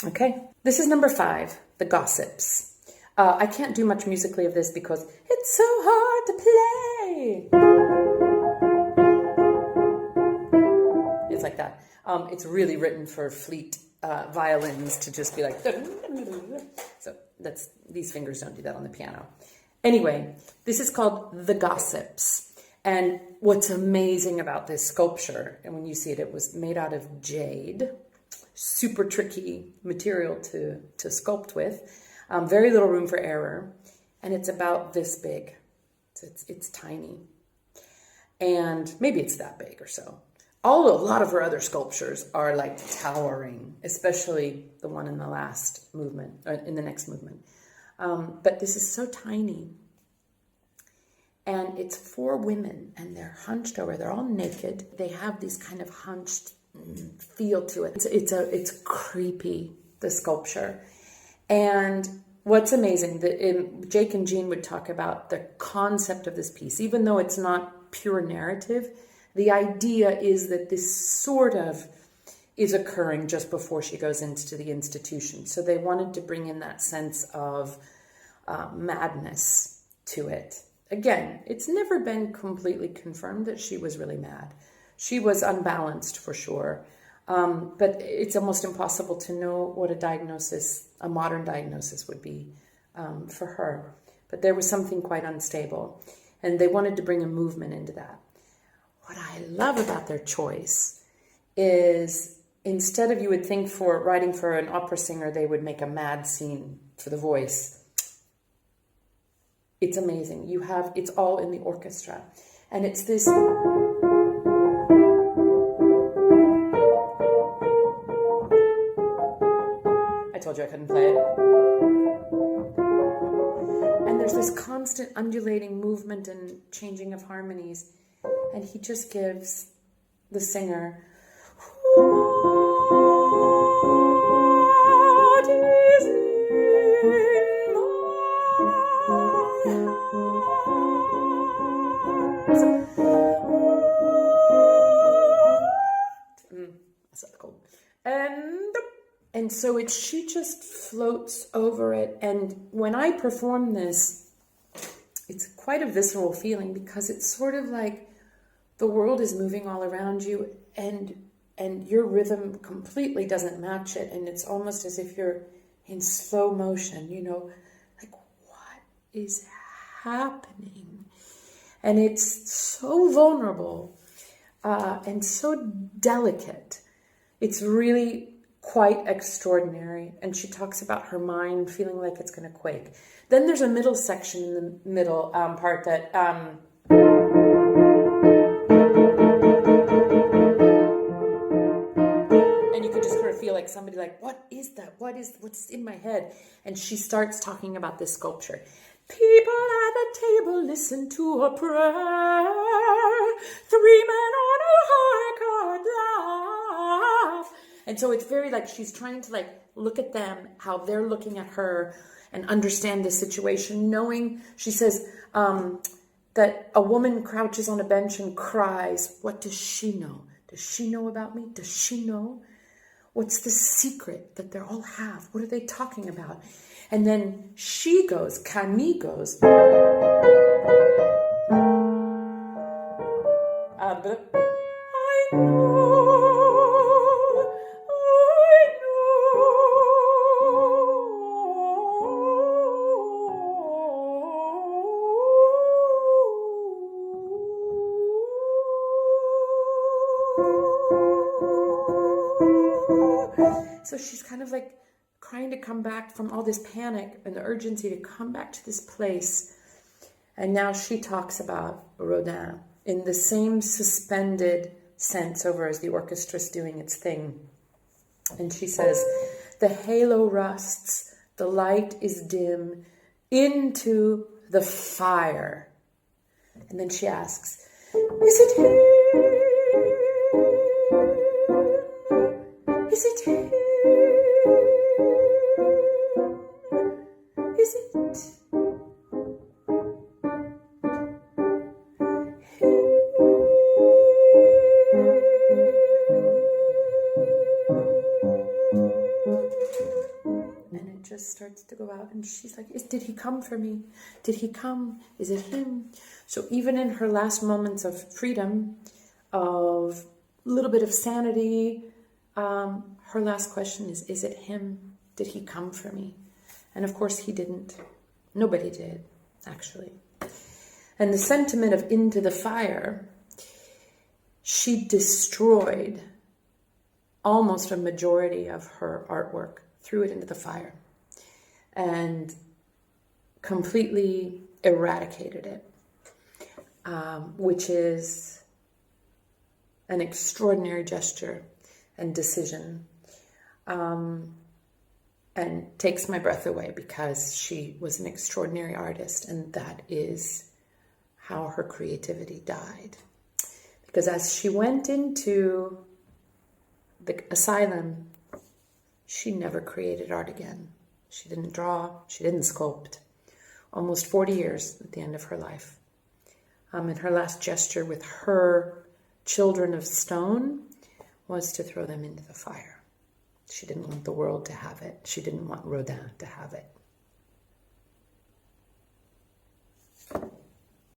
Okay, this is number 5, the gossips. I can't do much musically of this because it's so hard to play. It's like that. It's really written for fleet violins to just be like, so these fingers don't do that on the piano. Anyway, this is called The Gossips. And what's amazing about this sculpture, and when you see it, it was made out of jade, super tricky material to sculpt with, very little room for error, and it's about this big. So it's tiny. And maybe it's that big or so. A lot of her other sculptures are like towering, especially the one in the last movement, or in the next movement. But this is so tiny. And it's 4 women, and they're hunched over. They're all naked. They have these kind of hunched feel to it. It's creepy, the sculpture. And what's amazing, Jake and Jean would talk about the concept of this piece, even though it's not pure narrative. The idea is that this sort of is occurring just before she goes into the institution. So they wanted to bring in that sense of madness to it. Again, it's never been completely confirmed that she was really mad. She was unbalanced for sure. But it's almost impossible to know what a modern diagnosis would be for her. But there was something quite unstable. And they wanted to bring a movement into that. What I love about their choice is, instead of, you would think for writing for an opera singer, they would make a mad scene for the voice. It's amazing. It's all in the orchestra. And it's this... I told you I couldn't play it. And there's this constant undulating movement and changing of harmonies. And he just gives the singer, what is in that's not cool. And so she just floats over it. And when I perform this, it's quite a visceral feeling, because it's sort of like the world is moving all around you, and your rhythm completely doesn't match it, and it's almost as if you're in slow motion, like, what is happening? And it's so vulnerable and so delicate. It's really quite extraordinary. And she talks about her mind feeling like it's going to quake. Then there's a middle section in the middle part that... and you could just sort of feel like somebody like, what is that? What's in my head? And she starts talking about this sculpture. People at the table listen to a prayer. 3 men on a high card laugh. And so it's very like she's trying to like look at them, how they're looking at her, and understand the situation, knowing, she says, that a woman crouches on a bench and cries. What does she know? Does she know about me? Does she know? What's the secret that they all have? What are they talking about? And then she goes, Camille goes, but I know. So she's kind of like trying to come back from all this panic and the urgency to come back to this place. And now she talks about Rodin in the same suspended sense over as the orchestra's doing its thing. And she says, the halo rusts, the light is dim, into the fire. And then she asks, is it him? Is it him? Is it him? just starts to go out, and she's like, did he come for me? Did he come? Is it him? So even in her last moments of freedom, of a little bit of sanity, her last question is it him? Did he come for me? And of course he didn't. Nobody did, actually. And the sentiment of into the fire, she destroyed almost a majority of her artwork, threw it into the fire, and completely eradicated it, which is an extraordinary gesture and decision, and takes my breath away, because she was an extraordinary artist, and that is how her creativity died. Because as she went into the asylum, she never created art again. She didn't draw, she didn't sculpt. Almost 40 years at the end of her life. And her last gesture with her children of stone was to throw them into the fire. She didn't want the world to have it. She didn't want Rodin to have it.